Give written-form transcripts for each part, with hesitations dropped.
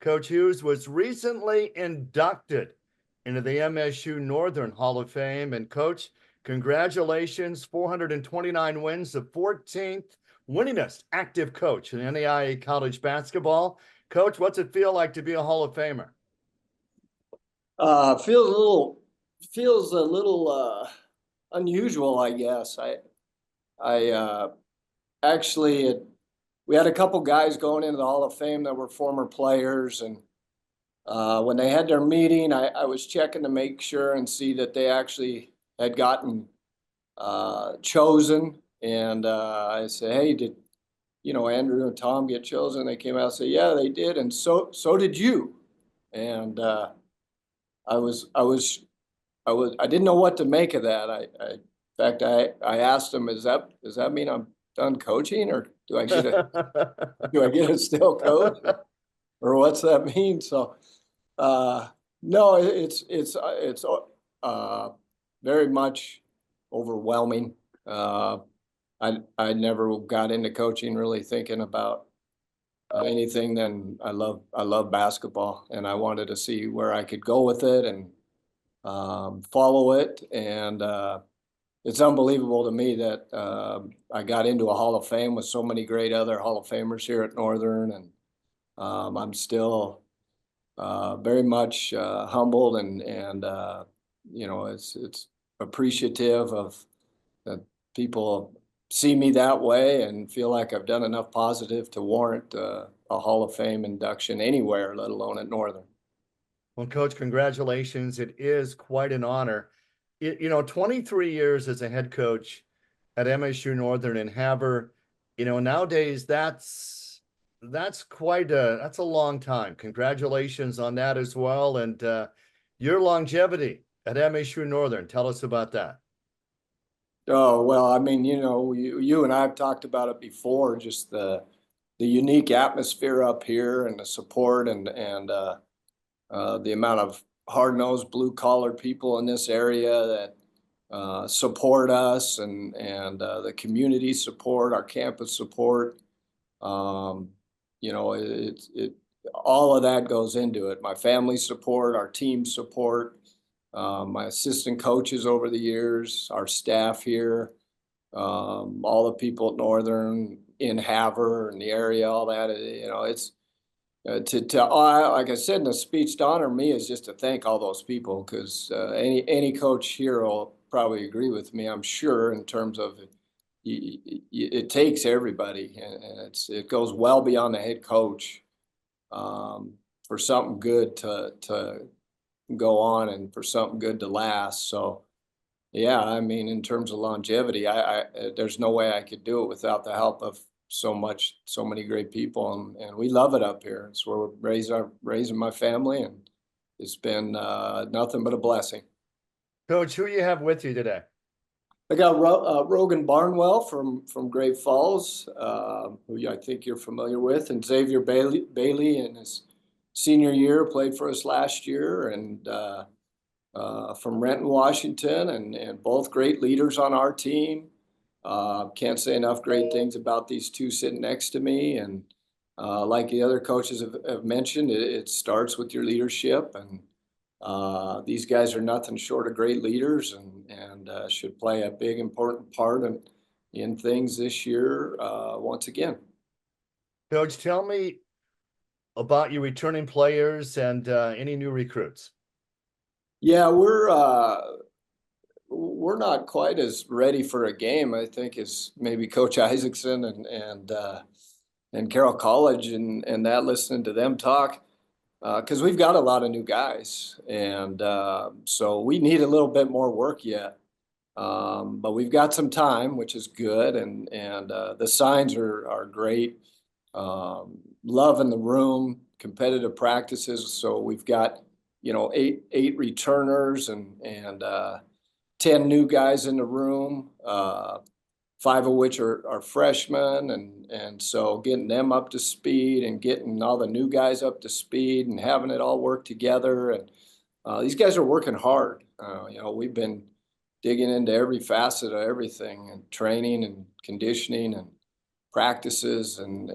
Coach Hughes was recently inducted into the MSU-Northern Hall of Fame. And Coach, congratulations, 429 wins, the 14th winningest active coach in NAIA college basketball. Coach, what's it feel like to be a Hall of Famer? Feels a little unusual, I guess. I actually we had a couple guys going into the Hall of Fame that were former players, and when they had their meeting, I was checking to make sure and see that they actually had gotten chosen. And I said, "Hey, did Andrew and Tom get chosen?" They came out and said, "Yeah, they did, and so did you." And I was I was I didn't know what to make of that. In fact, I asked him, does that mean I'm done coaching, or do I get a still coach, or what's that mean?" So, no, it's very much overwhelming. I never got into coaching really thinking about anything. Then I love basketball, and I wanted to see where I could go with it and follow it. And it's unbelievable to me that I got into a Hall of Fame with so many great other Hall of Famers here at Northern. And I'm still very much humbled, and it's appreciative of that people see me that way and feel like I've done enough positive to warrant a Hall of Fame induction anywhere, let alone at Northern. Well, Coach, congratulations. It is quite an honor. 23 years as a head coach at MSU Northern and Havre, nowadays that's a long time. Congratulations on that as well. And your longevity at MSU Northern. Tell us about that. Oh, well, I mean, you and I have talked about it before, just the unique atmosphere up here and the support and the amount of hard-nosed blue-collar people in this area that support us, and the community support, our campus support. Um, it all of that goes into it. My family support, our team support, my assistant coaches over the years, our staff here, all the people at Northern, in Havre and the area, all that. It's like I said in the speech, to honor me is just to thank all those people, because any coach here will probably agree with me, I'm sure, in terms of it takes everybody, and it goes well beyond the head coach for something good to go on and for something good to last. So yeah, I mean, in terms of longevity, I there's no way I could do it without the help of so many great people, and we love it up here. It's where we're raising my family, and it's been nothing but a blessing. Coach, who you have with you today? I got Rogan Barnwell from Great Falls, who I think you're familiar with, and Xavier Bailey in his senior year, played for us last year, and from Renton, Washington, and both great leaders on our team. Can't say enough great things about these two sitting next to me. And like the other coaches have mentioned, it starts with your leadership. And these guys are nothing short of great leaders, and should play a big, important part in things this year once again. Coach, tell me about your returning players and any new recruits. Yeah, we're not quite as ready for a game, I think, as maybe Coach Isaacson and Carroll College and that, listening to them talk, because we've got a lot of new guys, and so we need a little bit more work yet. But we've got some time, which is good, and the signs are great. Love in the room, competitive practices. So we've got eight returners and 10 new guys in the room, 5 of which are freshmen. And so getting them up to speed and getting all the new guys up to speed and having it all work together. And these guys are working hard. We've been digging into every facet of everything, and training and conditioning and practices. And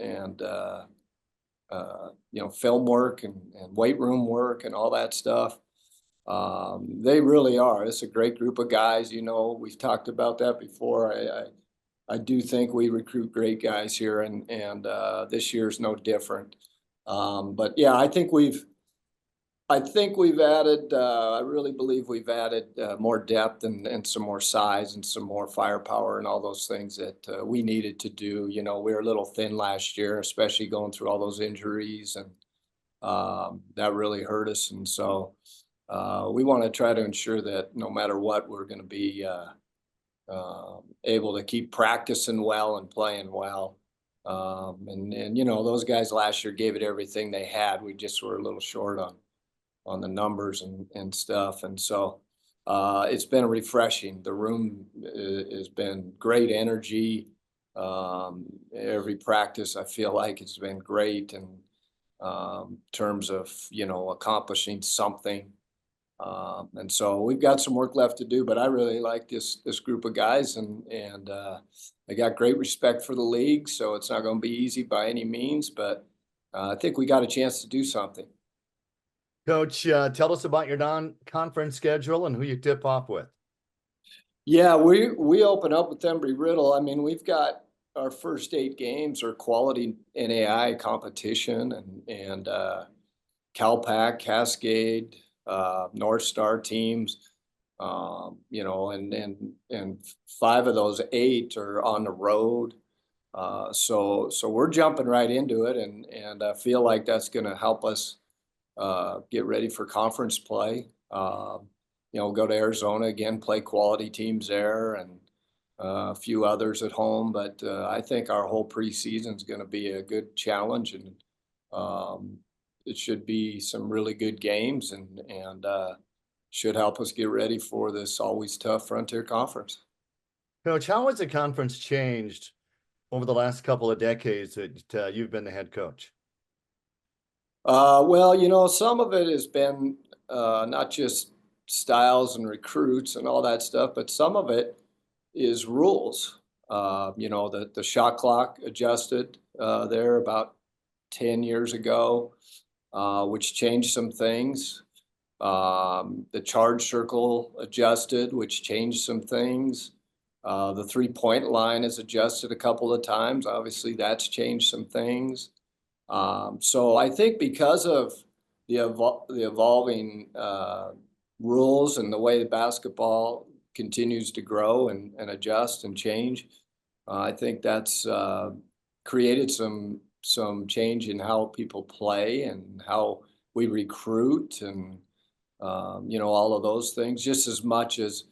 film work and weight room work and all that stuff. They really are. It's a great group of guys. We've talked about that before. I do think we recruit great guys here, and this year's no different. But yeah, I think we've added, I really believe we've added more depth and some more size and some more firepower and all those things that we needed to do. We were a little thin last year, especially going through all those injuries, and that really hurt us. And so we want to try to ensure that no matter what, we're going to be able to keep practicing well and playing well. And those guys last year gave it everything they had. We just were a little short on the numbers and stuff. And so it's been refreshing. The room has been great energy. Every practice I feel like it's been great in terms of, accomplishing something. And so we've got some work left to do, but I really like this group of guys, and I got great respect for the league. So it's not going to be easy by any means, but I think we got a chance to do something. Coach, tell us about your non-conference schedule and who you tip off with. Yeah, we open up with Embry-Riddle. I mean, we've got our first 8 games are quality NAI competition, and Calpac, Cascade, North Star teams, and 5 of those 8 are on the road. So we're jumping right into it, and I feel like that's going to help us get ready for conference play. Go to Arizona again, play quality teams there, and a few others at home. But I think our whole preseason is going to be a good challenge, and it should be some really good games, and should help us get ready for this always tough Frontier Conference. Coach, how has the conference changed over the last couple of decades that you've been the head coach? Well, some of it has been not just styles and recruits and all that stuff, but some of it is rules. The shot clock adjusted there about 10 years ago, which changed some things. The charge circle adjusted, which changed some things. The 3-point line is adjusted a couple of times. Obviously, that's changed some things. So I think because of the evolving rules and the way the basketball continues to grow and adjust and change, I think that's created some change in how people play and how we recruit, and all of those things, just as much as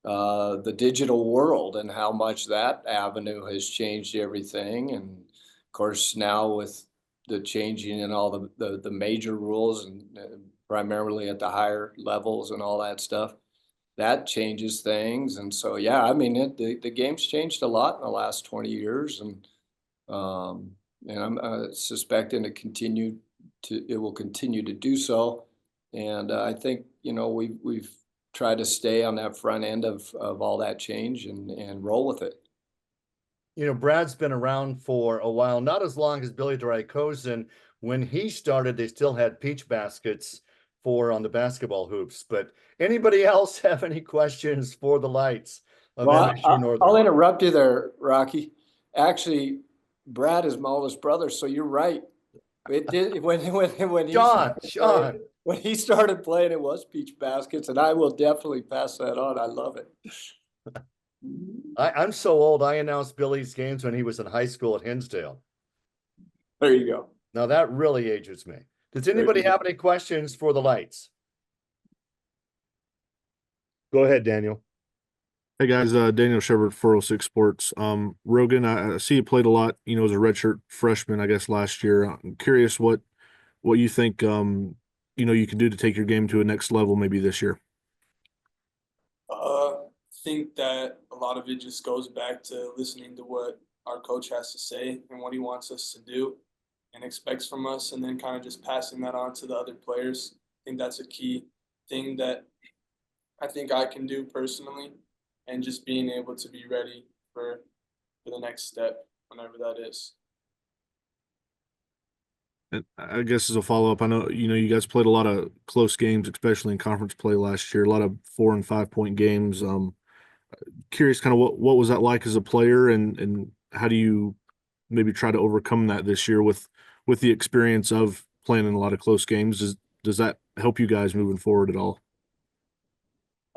the digital world and how much that avenue has changed everything. And of course, now with the changing in all the major rules, and primarily at the higher levels and all that stuff, that changes things. And so, yeah, I mean, the game's changed a lot in the last 20 years, and I'm suspecting it will continue to do so. And I think, we've tried to stay on that front end of all that change and roll with it. Brad's been around for a while, not as long as Billy Drykosen. When he started, they still had peach baskets on the basketball hoops. But anybody else have any questions for the lights of MSU-Northern? I'll interrupt you there, Rocky. Actually, Brad is my oldest brother, so you're right. It did when Sean. When he started playing, it was peach baskets, and I will definitely pass that on. I love it. I'm so old. I announced Billy's games when he was in high school at Hinsdale. There you go. Now that really ages me. Does anybody have any questions for the lights? Go ahead, Daniel. Hey guys, Daniel Shepard, 406 Sports. Rogan, I see you played a lot, as a redshirt freshman, I guess, last year. I'm curious what you think, you can do to take your game to a next level maybe this year. I think that a lot of it just goes back to listening to what our coach has to say and what he wants us to do and expects from us, and then kind of just passing that on to the other players. I think that's a key thing that I think I can do personally, and just being able to be ready for the next step, whenever that is. And I guess as a follow-up, I know, you guys played a lot of close games, especially in conference play last year, a lot of 4 and 5 point games. Curious kind of what was that like as a player, and how do you maybe try to overcome that this year with the experience of playing in a lot of close games? Does that help you guys moving forward at all?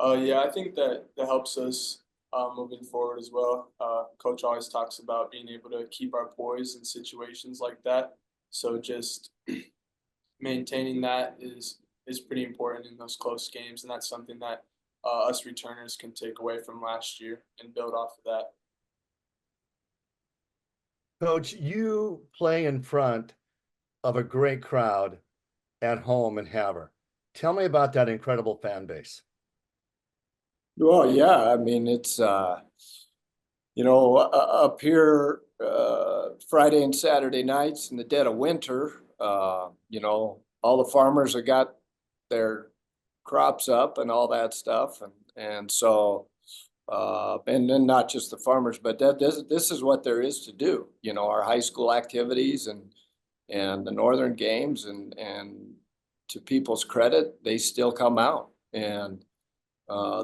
Yeah, I think that helps us moving forward as well. Coach always talks about being able to keep our poise in situations like that. So just maintaining that is pretty important in those close games, and that's something that us returners can take away from last year and build off of that. Coach, you play in front of a great crowd at home in Havre. Tell me about that incredible fan base. Well, yeah, I mean, it's, up here, Friday and Saturday nights in the dead of winter, all the farmers have got their crops up and all that stuff. And so, and then not just the farmers, but this is what there is to do, our high school activities and the Northern games, and to people's credit, they still come out and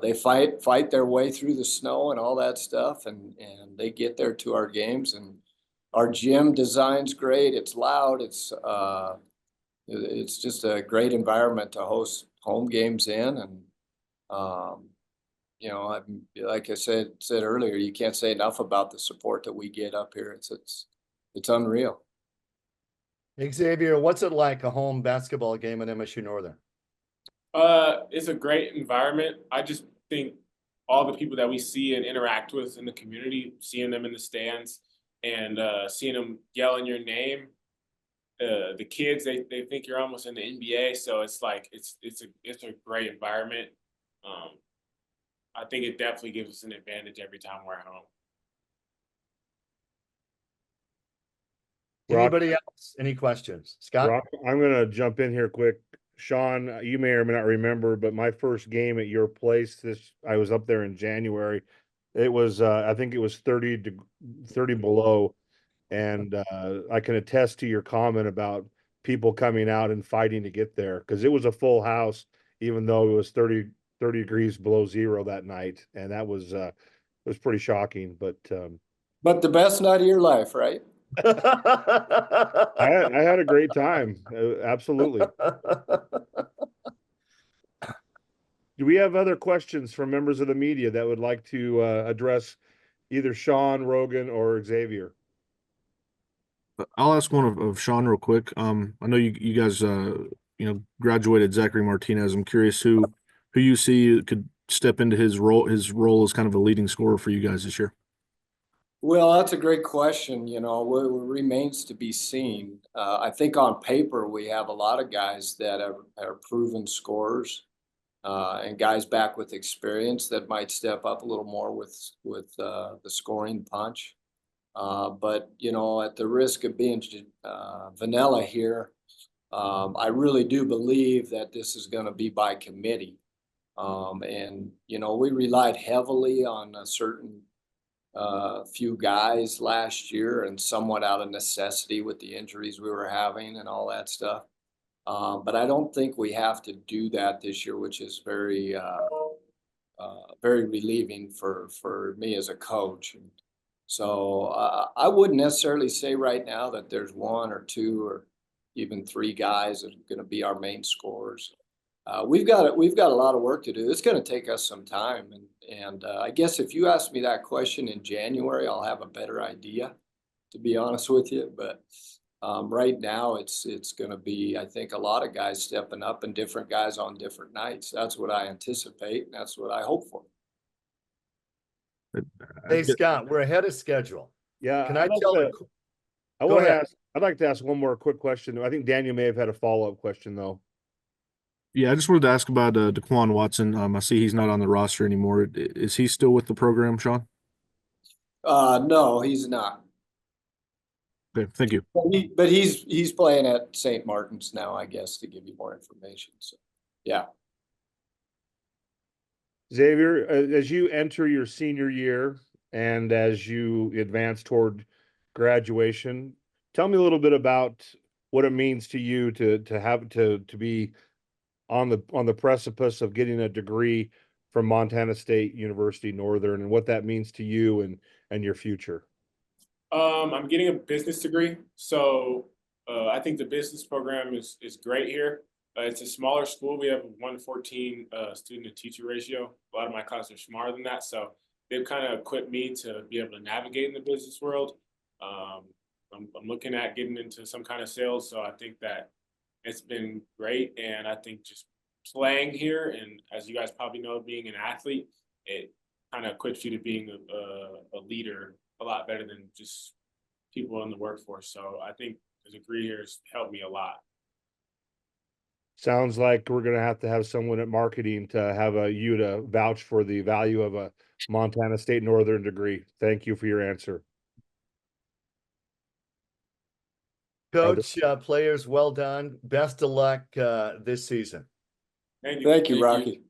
they fight their way through the snow and all that stuff, and they get there to our games. And our gym design's great. It's loud. It's just a great environment to host home games in. And like I said earlier, you can't say enough about the support that we get up here. It's unreal. Xavier, what's it like a home basketball game at MSU Northern? It's a great environment. I just think all the people that we see and interact with in the community, seeing them in the stands and seeing them yelling your name, the kids they think you're almost in the NBA. So it's like it's a great environment. I think it definitely gives us an advantage every time we're at home. Anybody else? Any questions? Scott? Rock, I'm going to jump in here quick. Sean, you may or may not remember, but my first game at your place, I was up there in January. It was, I think it was 30 below. And I can attest to your comment about people coming out and fighting to get there, because it was a full house, even though it was 30 degrees below zero that night. And that was pretty shocking, but the best night of your life, right? I had a great time. Absolutely. Do we have other questions from members of the media that would like to address either Sean, Rogan, or Xavier? I'll ask one of Sean real quick. I know you guys graduated Zachary Martinez. I'm curious who you see could step into his role as kind of a leading scorer for you guys this year. Well, that's a great question. It remains to be seen. I think on paper, we have a lot of guys that are proven scorers, and guys back with experience that might step up a little more with the scoring punch. But at the risk of being vanilla here, I really do believe that this is going to be by committee. And we relied heavily on a certain few guys last year, and somewhat out of necessity with the injuries we were having and all that stuff. But I don't think we have to do that this year, which is very relieving for me as a coach. And so I wouldn't necessarily say right now that there's one or two or even three guys that are going to be our main scorers. We've got a lot of work to do. It's going to take us some time, and I guess if you ask me that question in January, I'll have a better idea, to be honest with you. But right now, it's going to be, I think, a lot of guys stepping up and different guys on different nights. That's what I anticipate, and that's what I hope for. Hey, Scott, we're ahead of schedule. Yeah, Can I tell you? I'd like to ask one more quick question. I think Daniel may have had a follow-up question though. Yeah, I just wanted to ask about DeQuan Watson. I see he's not on the roster anymore. Is he still with the program, Sean? No, he's not. Okay, thank you. But he's playing at St. Martin's now, I guess, to give you more information. So, yeah. Xavier, as you enter your senior year and as you advance toward graduation, tell me a little bit about what it means to you to have to be on the precipice of getting a degree from Montana State University Northern, and what that means to you and your future. I'm getting a business degree, so I think the business program is great here. It's a smaller school. We have a 1:14 student to teacher ratio. A lot of my classes are smaller than that, so they've kind of equipped me to be able to navigate in the business world. I'm looking at getting into some kind of sales, so I think that it's been great. And I think just playing here, and as you guys probably know, being an athlete, it kind of equips you to being a leader a lot better than just people in the workforce. So I think the degree here has helped me a lot. Sounds like we're gonna have to have someone at marketing to have you to vouch for the value of a Montana State Northern degree. Thank you for your answer. Coach, players, well done. Best of luck this season. Thank you, Rocky.